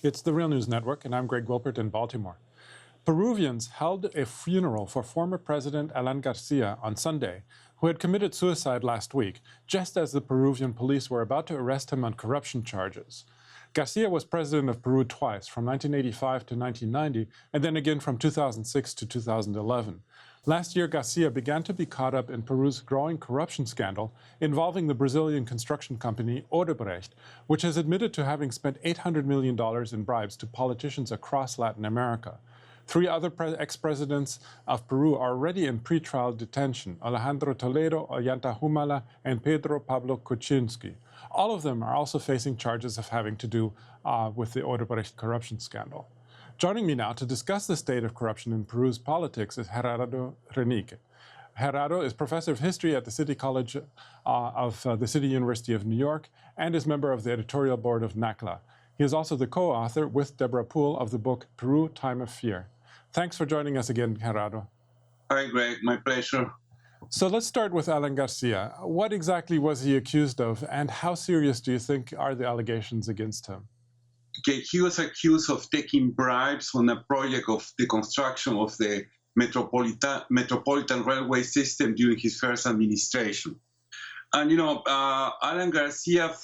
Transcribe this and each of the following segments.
It's the Real News Network, and I'm Greg Wilpert in Baltimore. Peruvians held a funeral for former President Alan Garcia on Sunday, who had committed suicide last week, just as the Peruvian police were about to arrest him on corruption charges. Garcia was president of Peru twice, from 1985 to 1990, and then again from 2006 to 2011. Last year, Garcia began to be caught up in Peru's growing corruption scandal involving the Brazilian construction company Odebrecht, which has admitted to having spent $800 million in bribes to politicians across Latin America. Three other ex-presidents of Peru are already in pretrial detention: Alejandro Toledo, Ollanta Humala, and Pedro Pablo Kuczynski. All of them are also facing charges of having to do with the Odebrecht corruption scandal. Joining me now to discuss the state of corruption in Peru's politics is Gerardo Renique. Gerardo is professor of history at the City College of the City University of New York and is member of the editorial board of NACLA. He is also the co-author with Deborah Poole of the book Peru, Time of Fear. Thanks for joining us again, Gerardo. Hi, Greg. My pleasure. So let's start with Alan Garcia. What exactly was he accused of, and how serious do you think are the allegations against him? Okay, he was accused of taking bribes on a project of the construction of the Metropolitan Railway System during his first administration. And, Alan Garcia,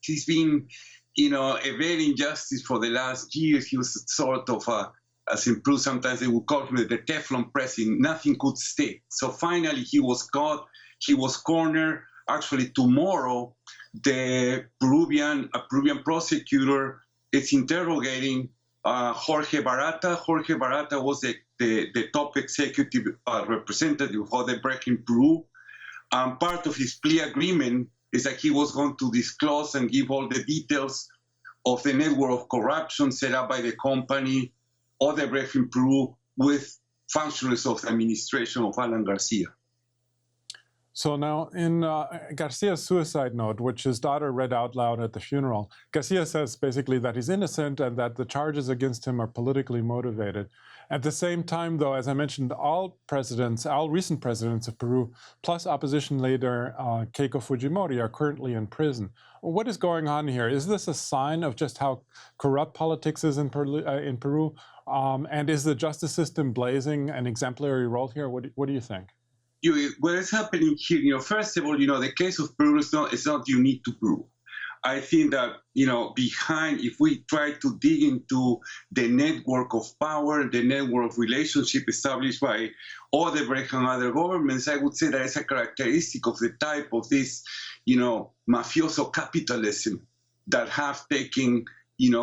he's been, evading justice for the last years. He was sort of as in Peru, sometimes they would call him the Teflon president. Nothing could stick. So finally, he was caught. He was cornered. Actually, tomorrow, a Peruvian prosecutor is interrogating Jorge Barata. Jorge Barata was the top executive representative of Odebrecht in Peru. Part of his plea agreement is that he was going to disclose and give all the details of the network of corruption set up by the company Odebrecht in Peru with functionaries of the administration of Alan Garcia. So now, in Garcia's suicide note, which his daughter read out loud at the funeral, Garcia says basically that he's innocent and that the charges against him are politically motivated. At the same time, though, as I mentioned, all recent presidents of Peru, plus opposition leader Keiko Fujimori, are currently in prison. What is going on here? Is this a sign of just how corrupt politics is in Peru? And is the justice system blazing an exemplary role here? What do you think? What is happening here, first of all, the case of Peru is not unique to Peru. I think that, behind, if we try to dig into the network of power, the network of relationship established by Odebrecht and other governments, I would say that it's a characteristic of the type of this, mafioso capitalism that have taken,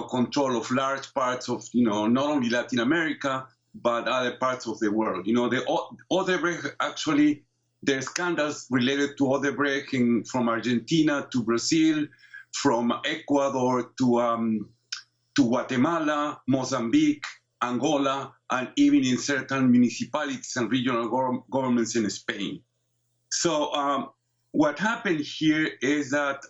control of large parts of, not only Latin America, but other parts of the world. The Odebrecht, actually, there are scandals related to Odebrecht from Argentina to Brazil, from Ecuador to Guatemala, Mozambique, Angola, and even in certain municipalities and regional governments in Spain. So what happened here is that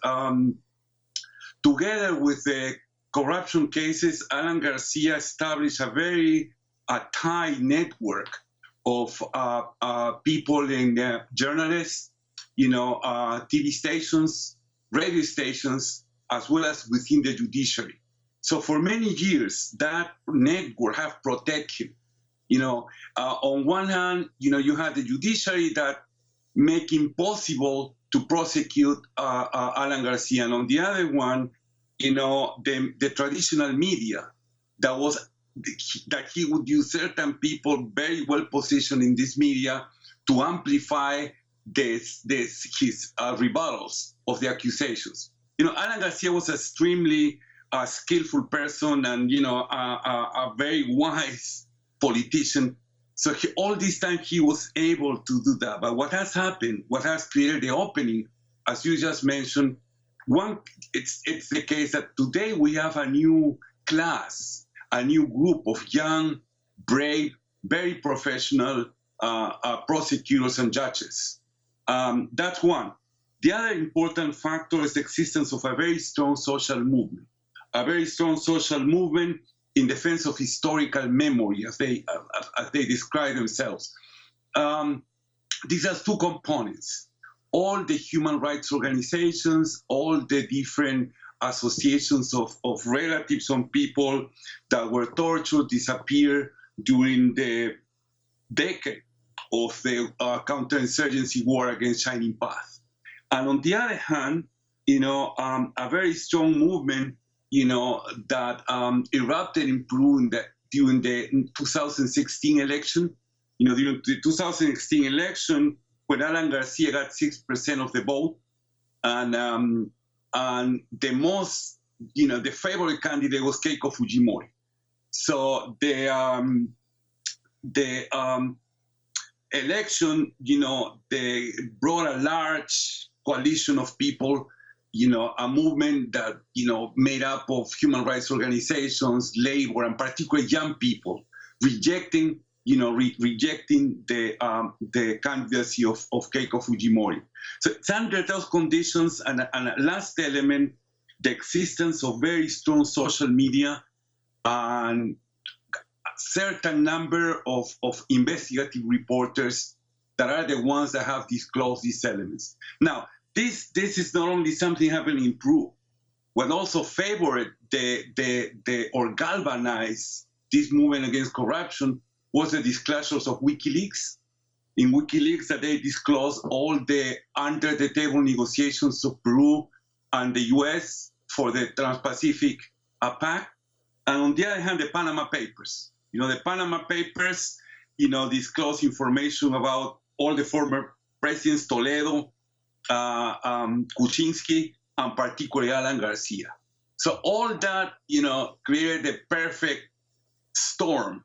together with the corruption cases, Alan Garcia established a very tight network of people in journalists, TV stations, radio stations, as well as within the judiciary. So for many years, that network have protected him. On one hand, you had the judiciary that make impossible to prosecute Alan Garcia, and on the other one, the traditional media that he would use certain people very well positioned in this media to amplify his rebuttals of the accusations. Alan Garcia was an extremely skillful person and, a very wise politician. So all this time he was able to do that. But what has happened, what has created the opening, as you just mentioned, it's the case that today we have a new class, a new group of young, brave, very professional prosecutors and judges. That's one. The other important factor is the existence of a very strong social movement in defense of historical memory, as they describe themselves. These are two components. All the human rights organizations, all the different associations of relatives on people that were tortured, disappeared during the decade of the counterinsurgency war against Shining Path. And on the other hand, a very strong movement, that erupted in Peru during the 2016 election. During the 2016 election, when Alan Garcia got 6% of the vote, and the most, the favorite candidate was Keiko Fujimori. So the election, they brought a large coalition of people, a movement that, made up of human rights organizations, labor, and particularly young people, rejecting the candidacy of Keiko Fujimori. So it's under those conditions, and a last element, the existence of very strong social media and a certain number of investigative reporters that are the ones that have disclosed these elements. Now, this is not only something happening in Peru, what also favored or galvanized this movement against corruption was the disclosures of WikiLeaks. In WikiLeaks, that they disclosed all the under-the-table negotiations of Peru and the U.S. for the Trans-Pacific Pact. And on the other hand, the Panama Papers. The Panama Papers, disclose information about all the former presidents, Toledo, Kuczynski, and particularly Alan Garcia. So all that, created the perfect storm,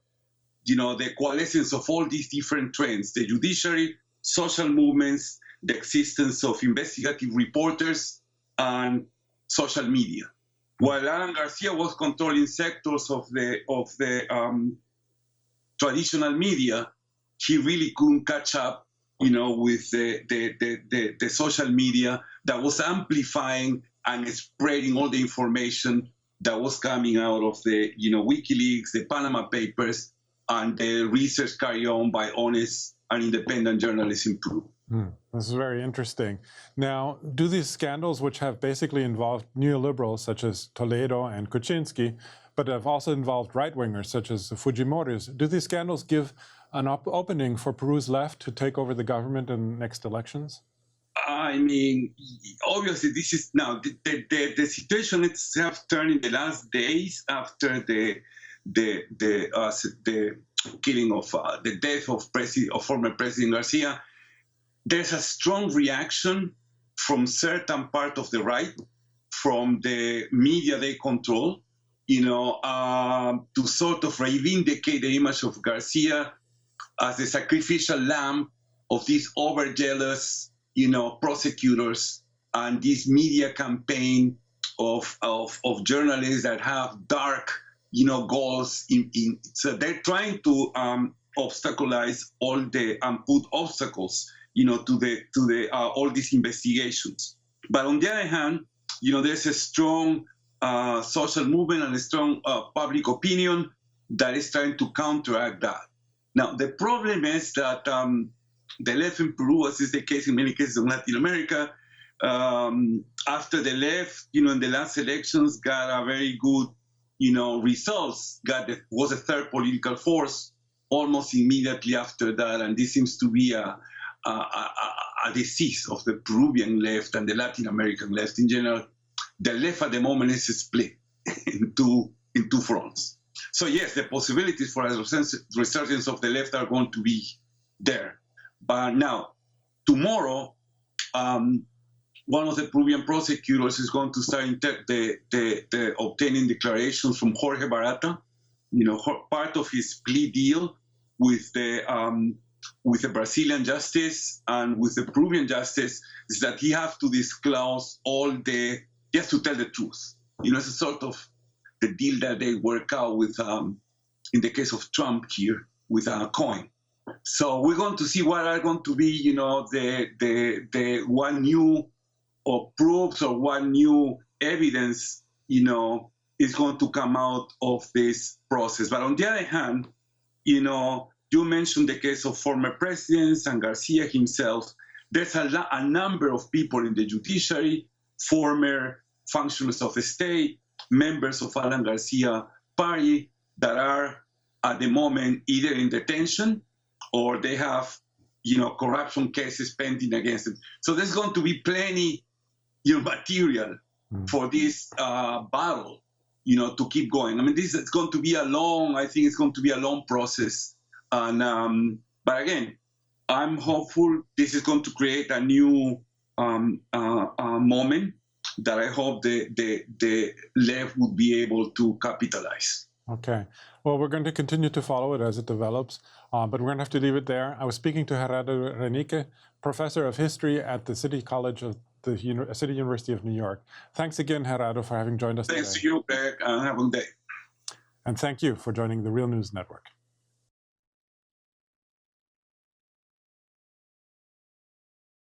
the coalescence of all these different trends, the judiciary, social movements, the existence of investigative reporters, and social media. While Alan Garcia was controlling sectors of the traditional media, he really couldn't catch up, with the social media that was amplifying and spreading all the information that was coming out of the, WikiLeaks, the Panama Papers, and the research carried on by honest and independent journalists in Peru. This is very interesting. Now, do these scandals, which have basically involved neoliberals such as Toledo and Kuczynski, but have also involved right-wingers such as the Fujimoris, do these scandals give an opening for Peru's left to take over the government in next elections? I mean, obviously, this is now the situation itself turned in the last days after the killing of the death of former President Garcia. There's a strong reaction from certain part of the right, from the media they control, to sort of reivindicate the image of Garcia as the sacrificial lamb of these overzealous, prosecutors, and this media campaign of journalists that have dark, goals. So they're trying to obstaculize all the put obstacles, to the all these investigations. But on the other hand, there's a strong social movement and a strong public opinion that is trying to counteract that. Now, the problem is that the left in Peru, as is the case in many cases in Latin America, after the left, in the last elections, got a very good, results, was a third political force almost immediately after that, and this seems to be a disease of the Peruvian left and the Latin American left in general. The left at the moment is split in two fronts. So yes, the possibilities for a resurgence of the left are going to be there. But now, tomorrow, one of the Peruvian prosecutors is going to start obtaining declarations from Jorge Barata. Part of his plea deal with the Brazilian justice and with the Peruvian justice is that he has to disclose he has to tell the truth. It's a sort of the deal that they work out with, in the case of Trump here, with a coin. So we're going to see what are going to be, the one new or proofs or one new evidence, is going to come out of this process. But on the other hand, you mentioned the case of former presidents and Garcia himself. There's a number of people in the judiciary, former functionaries of the state, members of Alan Garcia party that are at the moment either in detention or they have, corruption cases pending against them. So there's going to be plenty, material for this battle, to keep going. I mean, this is going to be I think it's going to be a long process. And but again, I'm hopeful this is going to create a new moment that I hope the left would be able to capitalize. Okay. Well, we're going to continue to follow it as it develops, but we're going to have to leave it there. I was speaking to Gerardo Renique, professor of history at the City College of the City University of New York. Thanks again, Gerardo, for having joined us today. Thanks to you, Greg, and have a good day. And thank you for joining the Real News Network.